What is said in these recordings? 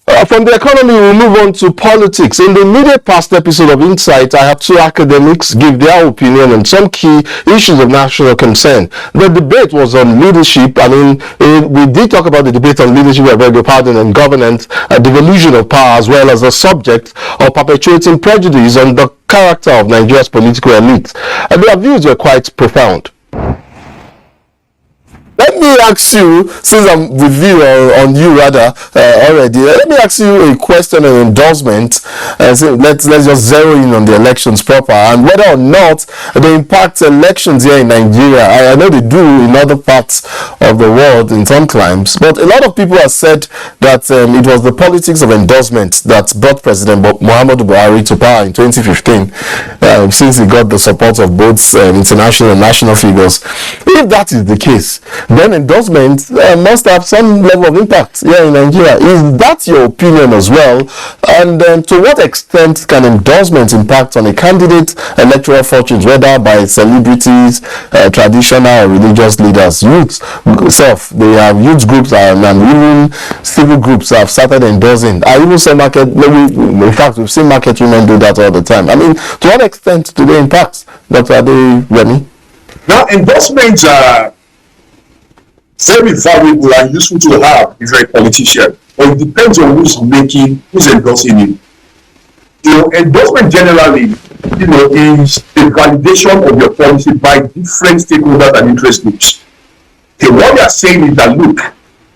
From the economy, we'll move on to politics. In the immediate past episode of Insight, I have two academics give their opinion on some key issues of national concern. The debate was on leadership. I mean, we did talk about the debate on leadership, I beg your pardon, and governance, devolution of power, as well as the subject of perpetuating prejudice on the character of Nigeria's political elite. Their views were quite profound. Let me ask you, since I'm with you, on you rather, already, let me ask you a question on endorsement. So let's just zero in on the elections proper, and whether or not they impact elections here in Nigeria. I know they do in other parts of the world in some climes, but a lot of people have said that it was the politics of endorsement that brought President Muhammadu Buhari to power in 2015, since he got the support of both international and national figures. If that is the case, then endorsement must have some level of impact here in Nigeria. Is that your opinion as well? And to what extent can endorsement impact on a candidate's electoral fortunes, whether by celebrities, traditional or religious leaders, youth self? They have youth groups and even civil groups have started endorsing. I even say market, maybe in fact we've seen market women do that all the time. I mean, to what extent do they impact, Dr. Adeyemi? Now, endorsements are very valuable and useful to have if you're a politician, but it depends on who's endorsing you. You know, endorsement generally, you know, is the validation of your policy by different stakeholders and interest groups. Okay, what we are saying is that, look,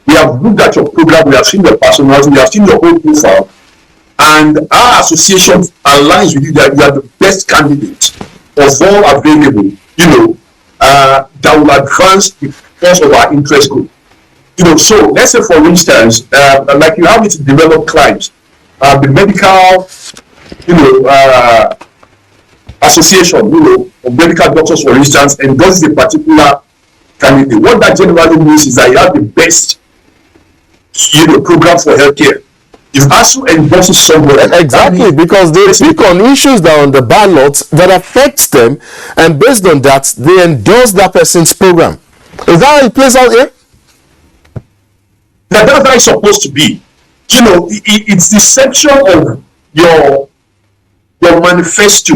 we have looked at your program, we have seen your personality, we have seen your whole profile, and our association aligns with you that you are the best candidate of all available, you know, that will advance the cause of our interest group. You know, so let's say, for instance, like you have it in developed climes, the medical, you know, association, you know, of medical doctors, for instance, endorses a particular candidate. What that generally means is that you have the best, you know, program for healthcare. If ASU endorses somebody, exactly, because they speak on issues that are on the ballot that affects them, and based on that, they endorse that person's program. Is that how it plays out here? That's how it's supposed to be. You know, it's the section of your manifesto,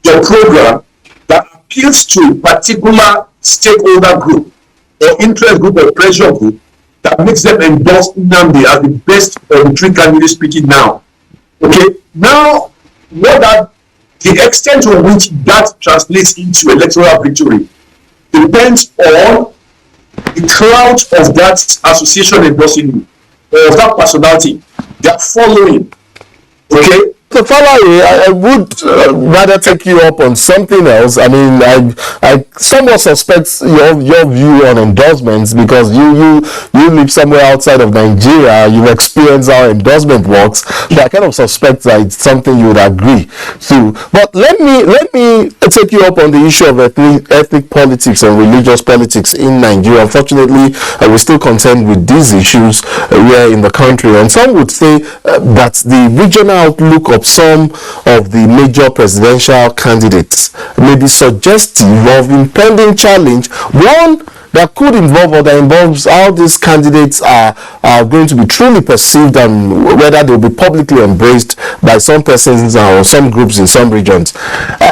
your program, that appeals to a particular stakeholder group or interest group or pressure group that makes them endorse Nnamdi as the best of the three candidates speaking now. Okay, now the extent to which that translates into electoral victory depends on the clout of that association endorsing you, or of that personality, their following. Okay. So, I would rather take you up on something else. I mean, I somewhat suspect your view on endorsements, because you live somewhere outside of Nigeria. You've experienced how endorsement works. So I kind of suspect that it's something you would agree to. But let me take you up on the issue of ethnic politics and religious politics in Nigeria. Unfortunately, we still contend with these issues here in the country, and some would say that the regional outlook of some of the major presidential candidates may be suggestive of impending challenge, one that could involve or that involves how these candidates are going to be truly perceived, and whether they will be publicly embraced by some persons or some groups in some regions.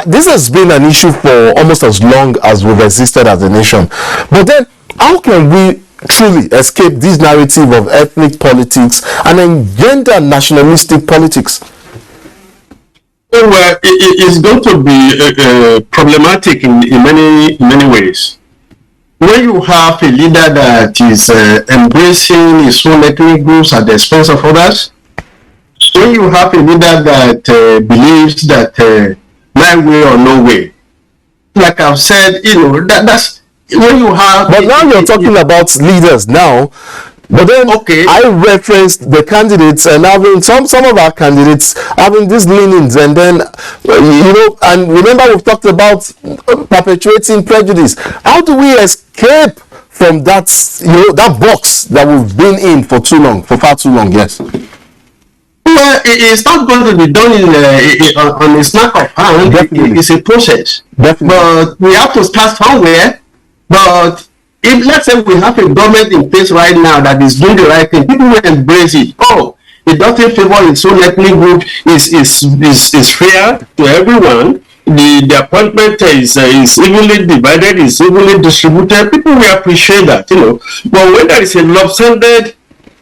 This has been an issue for almost as long as we've existed as a nation. But then, how can we truly escape this narrative of ethnic politics and engender nationalistic politics? Well, it's going to be problematic in many ways. When you have a leader that is embracing his own ethnic groups at the expense of others, when you have a leader that believes that my way or no way, like I've said, you know, that's when you have. But now you're talking about leaders now. But then, okay, I referenced the candidates and having some of our candidates having these leanings, and then you know, and remember we've talked about perpetuating prejudice. How do we escape from that, you know, that box that we've been in for far too long? Yes. Well, it's not going to be done on a snap of hand. Definitely. It's a process. Definitely. But we have to start somewhere. But if, let's say, we have a government in place right now that is doing the right thing, people will embrace it. Oh, It doesn't favor its own ethnic group. Is fair to everyone. The appointment is evenly divided, is evenly distributed. People will appreciate that, But when there is a lopsided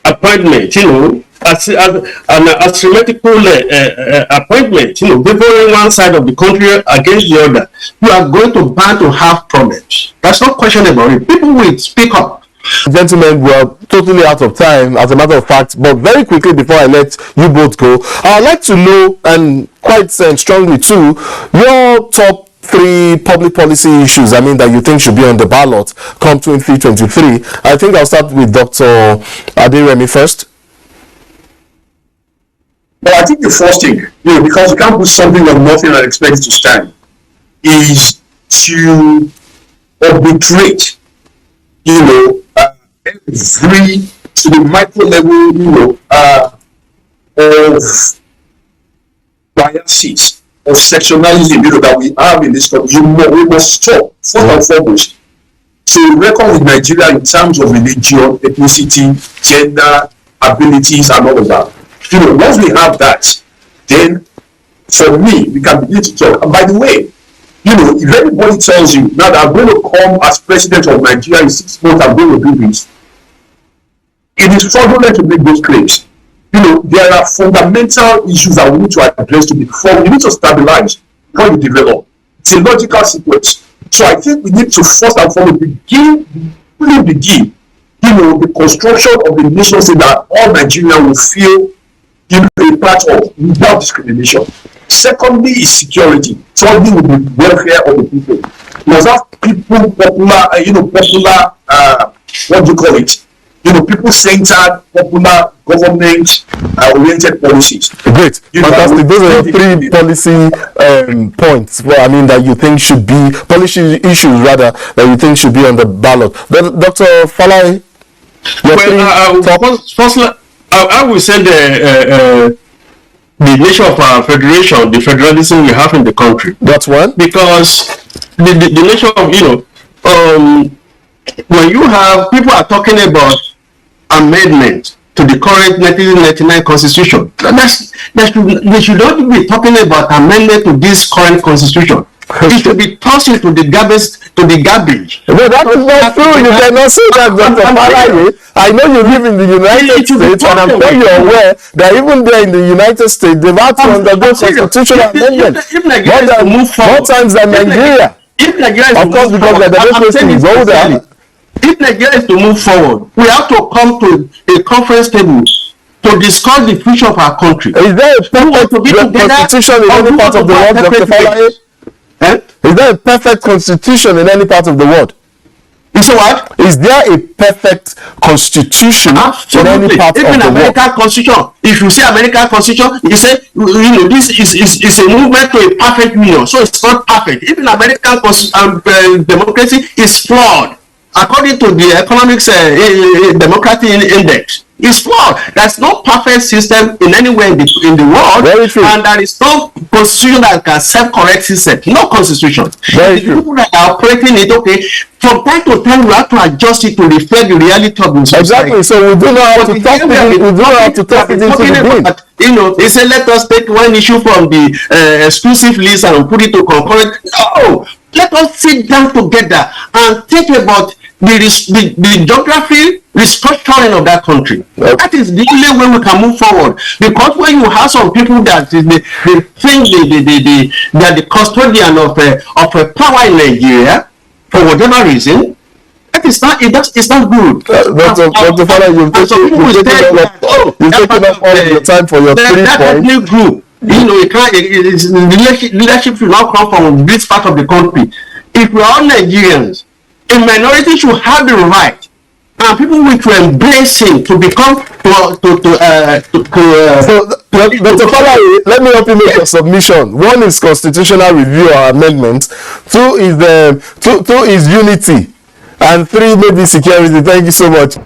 appointment, as an asymmetrical appointment, favoring one side of the country against the other, you are going to bound to have problems. That's no question about it. People will speak up. Gentlemen, we're totally out of time, as a matter of fact, but very quickly before I let you both go, I'd like to know, and quite strongly too, your top 3 public policy issues, that you think should be on the ballot come 2023. I think I'll start with Dr. Aderemi first. Well, I think the first thing, because you can't put something on nothing and expect it to stand, is to arbitrate, every to the micro level, of biases or sectionalism, that we have in this country. We must stop, first and foremost, to reckon with Nigeria in terms of religion, ethnicity, gender, abilities, and all of that. Once we have that, then for me, we can begin to talk. And by the way, if anybody tells you now that I'm going to come as president of Nigeria in 6 months, I'm going to do this, it is fraudulent to make those claims. There are fundamental issues that we need to address before we need to stabilize before we develop. It's a logical sequence. So I think we need to first and foremost begin the construction of the nation so that all Nigerians will feel a part of without discrimination. Secondly is security. Thirdly will be welfare of the people. We must have people popular, what do you call it? People-centered, popular, government-oriented policies. Great, fantastic. Those are the 3 policy points. That you think should be policy issues that you think should be on the ballot. Then, Dr. Falai. Firstly, I will say the nature of our federation, the federalism we have in the country. That's one. Because the nature of, when you have people are talking about amendment to the current 1999 constitution, they should not be talking about amendment to this current constitution. It should be tossed into the garbage. No, that is not true. You cannot say that, Dr. Falai. I know you live in the United States, and I'm sure you're aware that even there in the United States, they've had to undergo constitutional amendments more times than Nigeria. Of course, because the democracy is older. If Nigeria is to move forward, we have to come to a conference table to discuss the future of our country. Is there a perfect constitution in any part of the world, Dr. Falai? Is there a perfect constitution in any part of the world? So what? Is there a perfect constitution in any part of the world? Even American constitution. If you see American constitution, you say this is a movement to a perfect union. So it's not perfect. Even American democracy is flawed according to the economics democratic index. It's flawed. There's no perfect system in anywhere in the world. Very true. And there is no constitution that can self-correct itself. No constitution. Very true. People that are operating it, from time to time we have to adjust it to reflect the reality of the society. Exactly. So we do not have to talk it into the bin. They say let us take one issue from the exclusive list and put it to concurrent. No, let us sit down together and think about the geography restructuring of that country. That is the only way we can move forward. Because when you have some people that they think they are the custodian of a power in Nigeria for whatever reason, it's not good. Dr. Falai, you've taken up all of your time for your 3 points. Group, leadership should not come from this part of the country. If we are all Nigerians, a minority should have the right, and people will embrace him to become So, Dr. Falai, let me help you make a submission. 1 is constitutional review or amendment. 2 is unity, and 3 maybe security. Thank you so much.